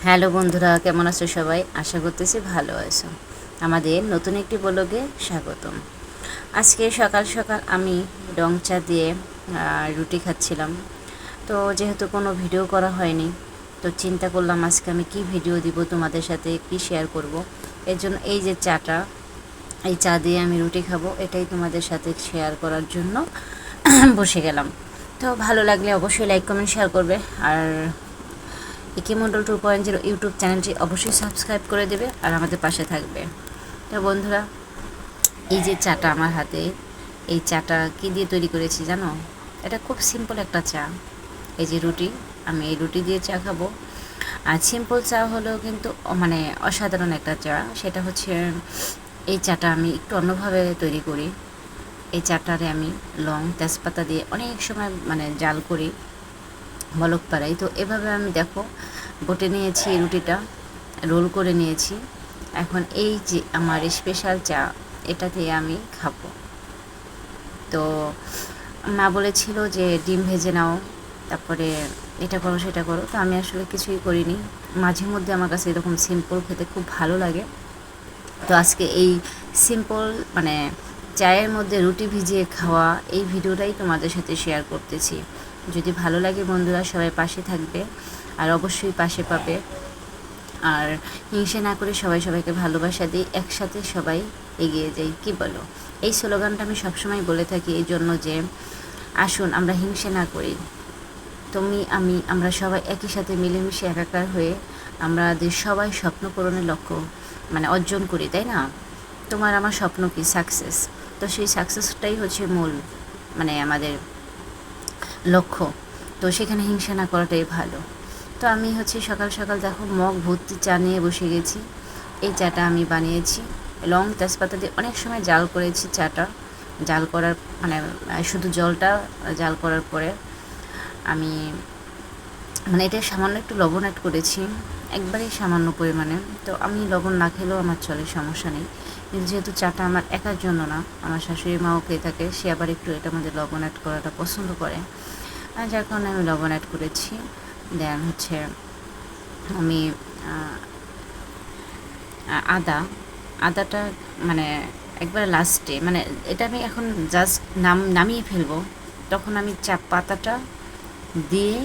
Hello বন্ধুরা, কেমন আছো সবাই? আশা করতেছি ভালো আছো। আমাদের নতুন একটি ব্লগে স্বাগতম। আজকে সকাল সকাল আমি রং চা দিয়ে রুটি খাচ্ছিলাম। তো যেহেতু কোনো ভিডিও করা হয়নি, তো চিন্তা করলাম আজকে আমি কি ভিডিও দিব, তোমাদের সাথে কি শেয়ার করব। এর জন্য এই যে চাটা, এই চা দিয়ে আমি রুটি খাবো, এটাই তোমাদের সাথে শেয়ার করার জন্য বসে গেলাম। তো ভালো লাগলে অবশ্যই লাইক কমেন্ট শেয়ার করবে। আর একে মন্ডল 2.0 ইউটিউব চ্যানেলটি অবশ্যই সাবস্ক্রাইব করে দেবে আর আমাদের পাশে থাকবে। তো বন্ধুরা, এই যে চাটা আমার হাতে, এই চাটা কি দিয়ে তৈরি করেছি জানো? এটা খুব সিম্পল একটা চা। এই যে রুটি, আমি এই রুটি দিয়ে চা খাবো। আর সিম্পল চা হলেও কিন্তু মানে অসাধারণ একটা চা। সেটা হচ্ছে এই চাটা আমি একটু অন্যভাবে তৈরি করি। এই চাটারে আমি লং তেজপাতা দিয়ে অনেক সময় মানে জাল করি, বলক পাড়াই। তো এভাবে আমি দেখো বটে নিয়েছি রুটিটা, রোল করে নিয়েছি। এখন এই যে আমার স্পেশাল চা, এটা দিয়ে আমি খাবো। তো মা বলেছিল যে ডিম ভেজে নাও, তারপরে এটা করো সেটা করো। তো আমি আসলে কিছুই করিনি। মাঝে মধ্যে আমার কাছে এরকম সিম্পল খেতে খুব ভালো লাগে। তো আজকে এই সিম্পল মানে চায়ের মধ্যে রুটি ভিজিয়ে খাওয়া, এই ভিডিওটাই তোমাদের সাথে শেয়ার করতেছি। যদি ভালো লাগে বন্ধুরা, সবাই পাশে থাকবে আর অবশ্যই পাশে পাবে। আর হিংসে না করে সবাই সবাইকে ভালোবাসা দিই, একসাথে সবাই এগিয়ে যাই, কি বলো? এই স্লোগানটা আমি সবসময় বলে থাকি এই জন্য যে আসুন আমরা হিংসে না করি। তুমি আমি আমরা সবাই একই সাথে মিলেমিশে একাকার হয়ে আমাদের সবাই স্বপ্ন পূরণের লক্ষ্য মানে অর্জন করি, তাই না? তোমার আমার স্বপ্ন কি? সাকসেস। তো সেই সাকসেসটাই হচ্ছে মূল মানে আমাদের লক্ষ্য। তো সেখানে হিংসা না করাটাই ভালো। তো আমি হচ্ছে সকাল সকাল দেখো মগ ভর্তি চা নিয়ে বসে গেছি। এই চাটা আমি বানিয়েছি লং তেজপাতা দিয়ে, অনেক সময় জাল করেছি চাটা। জাল করার মানে শুধু জলটা জাল করার পরে আমি মানে এটা সামান্য একটু লবণ অ্যাড করেছি, একবারেই সামান্য পরিমাণে। তো আমি লবণ না খেলেও আমার চলে, সমস্যা নেই। কিন্তু যেহেতু চাটা আমার একার জন্য না, আমার শাশুড়ি মাও খেয়ে থাকে, সে আবার একটু এটার মধ্যে লবণ অ্যাড করাটা পছন্দ করে, আর যার কারণে আমি লবণ অ্যাড করেছি। দেন হচ্ছে আমি আদাটা মানে একবার লাস্টে মানে এটা আমি এখন জাস্ট নামিয়ে ফেলবো, তখন আমি চা পাতাটা দিয়ে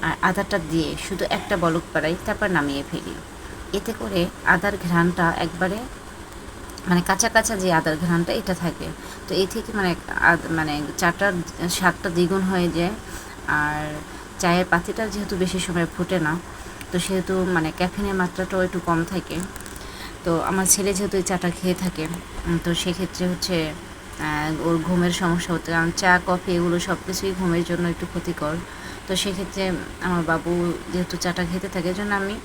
আর আদাটা দিয়ে শুধু একটা বলক পাড়াই, তারপর নামিয়ে ফেলি। এতে করে আদার ঘ্রাণটা একবারে মানে কাঁচা কাঁচা যে আদার ঘ্রাণটা এটা থাকে। তো এই থেকে মানে মানে চাটার স্বাদটা দ্বিগুণ হয়ে যায়। আর চায়ের পাতিটা যেহেতু বেশি সময় ফুটে না, তো সেহেতু মানে ক্যাফিনের মাত্রাটাও একটু কম থাকে। তো আমার ছেলে যেহেতু এই চাটা খেয়ে থাকে, তো সেক্ষেত্রে হচ্ছে ওর ঘুমের সমস্যা হতো, কারণ চা কফি এগুলো সব কিছুই ঘুমের জন্য একটু ক্ষতিকর। তো সেক্ষেত্রে আমার বাবু যেহেতু চাটা খেতে থাকে, এই জন্য আমি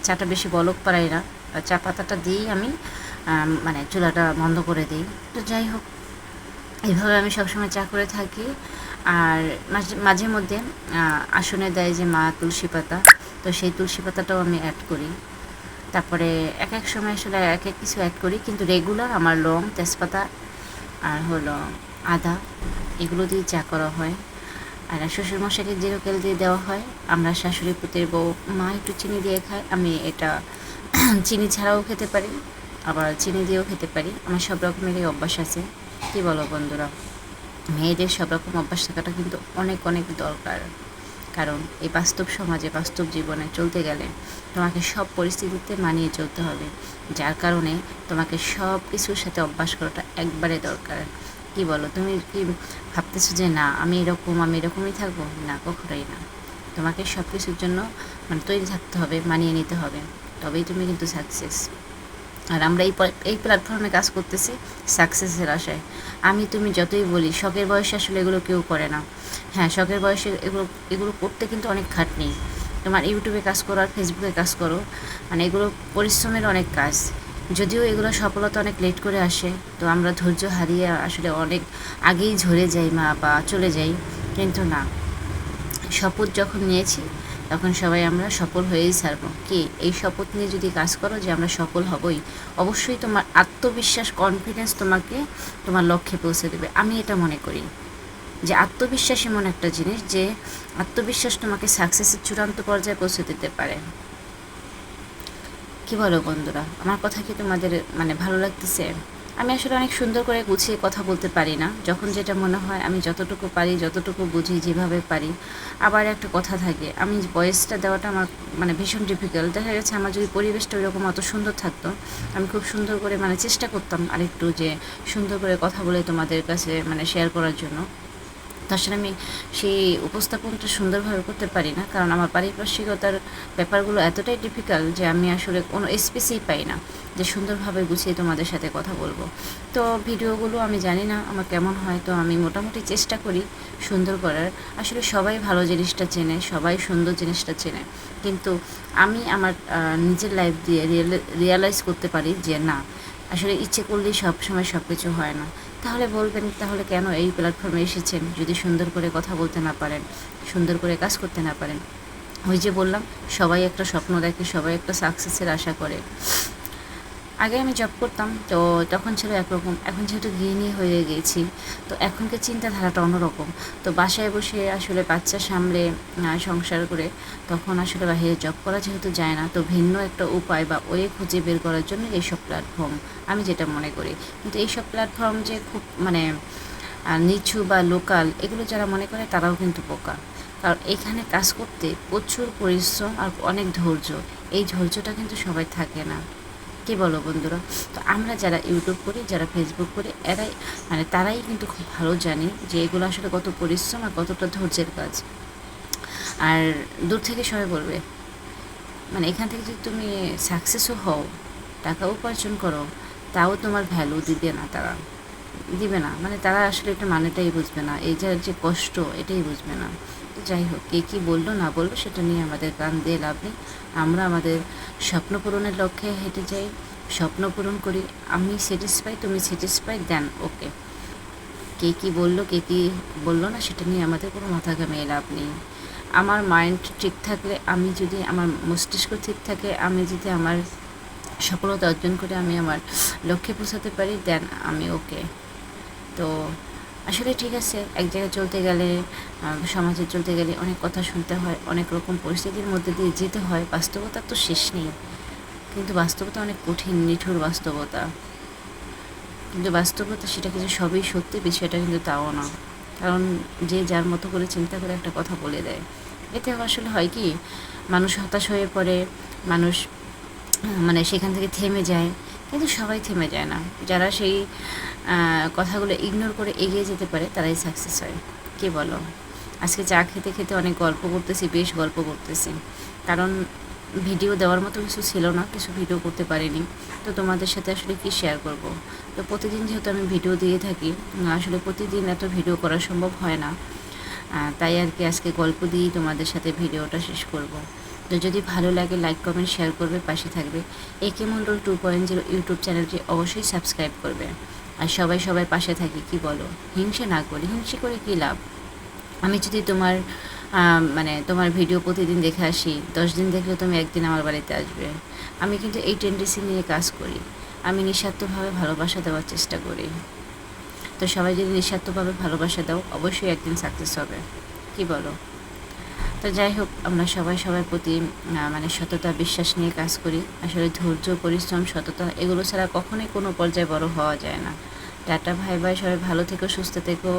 চাটা বেশি বলক পাড়াই না, চা পাতাটা দিয়েই আমি মানে চুলাটা বন্ধ করে দিই। তো যাই হোক, এইভাবে আমি সবসময় চা করে থাকি। আর মাঝে মধ্যে আসনে দেয় যে মা তুলসী পাতা, তো সেই তুলসী পাতাটাও আমি অ্যাড করি। তারপরে এক এক সময় আসলে এক এক কিছু অ্যাড করি, কিন্তু রেগুলার আমার লং তেজপাতা আর হলো আদা, এগুলো দিয়ে চা করা হয়। আর শ্বশুরমশাইকে জিরো তেল দিয়ে দেওয়া হয়। আমরা শাশুড়ি পুতের বউ মা একটু চিনি দিয়ে খায়, আমি এটা চিনি ছাড়াও খেতে পারি, আবার চিনি দিয়েও খেতে পারি। আমার সব রকমেরই অভ্যাস আছে, কী বলো বন্ধুরা? মেয়েদের সব রকম অভ্যাস থাকাটা কিন্তু অনেক অনেক দরকার। কারণ এই বাস্তব সমাজে বাস্তব জীবনে চলতে গেলে তোমাকে সব পরিস্থিতিতে মানিয়ে চলতে হবে, যার কারণে তোমাকে সব কিছুর সাথে অভ্যাস করাটা একবারে দরকার। কি বলো? তুমি কি ভাবতেছো যে না আমি এরকমই থাকবো? না, কখনোই না। তোমাকে সব কিছুর জন্য মানে তৈরি থাকতে হবে, মানিয়ে নিতে হবে, তবেই তুমি কিন্তু সাকসেস। আর আমরা এই প্ল্যাটফর্মে কাজ করতেছি সাকসেসের আশায়। আমি তুমি যতই বলি শখের বয়সে আসলে এগুলো কেউ করে না। হ্যাঁ, শখের বয়সে এগুলো এগুলো করতে কিন্তু অনেক খাটনি। তোমার ইউটিউবে কাজ করো আর ফেসবুকে কাজ করো, মানে এগুলো পরিশ্রমের অনেক কাজ। যদিও এগুলো সফলতা অনেক লেট করে আসে, তো আমরা ধৈর্য হারিয়ে আসলে অনেক আগেই ঝরে যাই বা চলে যাই। কিন্তু না, শপথ যখন নিয়েছি তখন সবাই আমরা সফল হয়েই ছাড়বো। কি এই শপথ নিয়ে যদি কাজ করো যে আমরা সফল হবই, অবশ্যই তোমার আত্মবিশ্বাস কনফিডেন্স তোমাকে তোমার লক্ষ্যে পৌঁছে দেবে। আমি এটা মনে করি যে আত্মবিশ্বাস এমন একটা জিনিস যে আত্মবিশ্বাস তোমাকে সাকসেসের চূড়ান্ত পর্যায়ে পৌঁছে দিতে পারে। কি বলো বন্ধুরা, আমার কথা কি তোমাদের মানে ভালো লাগতেছে? আমি আসলে অনেক সুন্দর করে গুছিয়ে কথা বলতে পারি না, যখন যেটা মনে হয় আমি যতটুকু পারি, যতটুকু বুঝি, যেভাবে পারি। আবার একটা কথা থাকে, আমি ভয়েসটা দেওয়াটা আমার মানে ভীষণ ডিফিকাল্ট। দেখা গেছে আমার যদি পরিবেশটা ওইরকম অত সুন্দর থাকতো, আমি খুব সুন্দর করে মানে চেষ্টা করতাম আরেকটু যে সুন্দর করে কথা বলে তোমাদের কাছে মানে শেয়ার করার জন্য। তো আসলে আমি সেই উপস্থাপনটা সুন্দরভাবে করতে পারি না, কারণ আমার পারিপার্শ্বিকতার ব্যাপারগুলো এতটাই ডিফিকাল্ট যে আমি আসলে কোনো স্পেসই পাই না যে সুন্দরভাবে গুছিয়ে তোমাদের সাথে কথা বলবো। তো ভিডিওগুলো আমি জানি না আমার কেমন হয়, তো আমি মোটামুটি চেষ্টা করি সুন্দর করার। আসলে সবাই ভালো জিনিসটা চেনে, সবাই সুন্দর জিনিসটা চেনে, কিন্তু আমি আমার নিজের লাইফ দিয়ে রিয়েলাইজ করতে পারি যে না, আসলে ইচ্ছে করলেই সব সময় সব কিছু হয় না। তাহলে বলবেন, তাহলে কেন এই প্ল্যাটফর্মে এসেছেন যদি সুন্দর করে কথা বলতে না পারেন, সুন্দর করে কাজ করতে না পারেন? ওই যে বললাম, সবাই একটা স্বপ্ন দেখে, সবাই একটা সাকসেসের আশা করে। আগে আমি জব করতাম, তো তখন ছিল একরকম, এখন যেহেতু গৃহিণী হয়ে গেছি, তো এখনকার চিন্তাধারাটা অন্যরকম। তো বাসায় বসে আসলে বাচ্চা সামলে সংসার করে তখন আসলে বাইরে জব করা যেহেতু যায় না, তো ভিন্ন একটা উপায় বা ওয়ে খুঁজে বের করার জন্য এইসব প্ল্যাটফর্ম, আমি যেটা মনে করি। কিন্তু এইসব প্ল্যাটফর্ম যে খুব মানে নিচু বা লোকাল, এগুলো যারা মনে করে তারাও কিন্তু বোকা। কারণ এখানে কাজ করতে প্রচুর পরিশ্রম আর অনেক ধৈর্য, এই ধৈর্যটা কিন্তু সবাই থাকে না। কী বলো বন্ধুরা? তো আমরা যারা ইউটিউব করি, যারা ফেসবুক করি, এরাই মানে তারাই কিন্তু খুব ভালো জানি যে এগুলো আসলে কত পরিশ্রম আর কতটা ধৈর্যের কাজ। আর দূর থেকে সবাই বলবে, মানে এখান থেকে যদি তুমি সাকসেসও হও, টাকা উপার্জন করো, তাও তোমার ভ্যালু দিবে না, তারা দিবে না, মানে তারা আসলে এটা মানেটাই বুঝবে না, এই যে কষ্ট এটাই বুঝবে না। তো যাই হোক, কে কী বললো না বললো সেটা নিয়ে আমাদের কান দিয়ে লাভ নেই। আমরা আমাদের স্বপ্ন পূরণের লক্ষ্যে হেঁটে যাই, স্বপ্ন পূরণ করি। আমি স্যাটিসফাই, তুমি স্যাটিসফাই, দেন ওকে। কে কী বললো, কে কী বললো না, সেটা নিয়ে আমাদের কোনো মাথা ঘামিয়ে লাভ নেই। আমার মাইন্ড ঠিক থাকলে, আমি যদি আমার মস্তিষ্ক ঠিক থাকে, আমি যদি আমার সফলতা অর্জন করে আমি আমার লক্ষ্যে পৌঁছাতে পারি, দেন আমি ওকে। তো আসলে ঠিক আছে, এক জায়গায় চলতে গেলে, সমাজে চলতে গেলে অনেক কথা শুনতে হয়, অনেক রকম পরিস্থিতির মধ্যে দিয়ে যেতে হয়। বাস্তবতার তো শেষ নেই, কিন্তু বাস্তবতা অনেক কঠিন, নিঠুর বাস্তবতা। কিন্তু বাস্তবতা সেটা কিছু সবই সত্যি, বিষয়টা কিন্তু তাও না। কারণ যে যার মতো করে চিন্তা করে একটা কথা বলে দেয়, এতে আসলে হয় কি, মানুষ হতাশ হয়ে পড়ে, মানুষ মানে সেখান থেকে থেমে যায়। কিন্তু সবাই থেমে যায় না, যারা সেই কথাগুলো ইগনোর করে এগিয়ে যেতে পারে তারাই সাকসেস হয়। কী বলো? আজকে চা খেতে খেতে অনেক গল্প করতেছি, বেশ গল্প করতেছি, কারণ ভিডিও দেওয়ার মতো কিছু ছিল না, কিছু ভিডিও করতে পারিনি। তো তোমাদের সাথে আসলে কি শেয়ার করব? তো প্রতিদিন যেহেতু আমি ভিডিও দিয়ে থাকি, আসলে প্রতিদিন এত ভিডিও করা সম্ভব হয় না, তাই আর কি আজকে গল্প দিয়েই তোমাদের সাথে ভিডিওটা শেষ করব। তো যদি ভালো লাগে লাইক কমেন্ট শেয়ার করবে, পাশে থাকবে। একে মণ্ডল 2.0 ইউটিউব চ্যানেলটি অবশ্যই সাবস্ক্রাইব করবে। আর সবাই পাশে থাকি, কি বলো? হিংসে না করি, হিংসে করে কী লাভ? আমি যদি তোমার মানে তোমার ভিডিও প্রতিদিন দেখে আসি, 10 দিন দেখলে তুমি একদিন আমার বাড়িতে আসবে। আমি কিন্তু এই টেন্ডেন্সি নিয়ে কাজ করি, আমি নিঃস্বার্থভাবে ভালোবাসা দেওয়ার চেষ্টা করি। তো সবাই যদি নিঃস্বার্থভাবে ভালোবাসা দাও, অবশ্যই একদিন সাকসেস হবে। কি বলো? তো যাই হোক, আমরা সবার প্রতি মানে সততা, বিশ্বাস নিয়ে কাজ করি। আসলে ধৈর্য, পরিশ্রম, সততা এগুলো ছাড়া কখনোই কোনো পর্যায়ে বড় হওয়া যায় না। টাটা, ভাই বাই, সবাই ভালো থেকো, সুস্থ থেকো।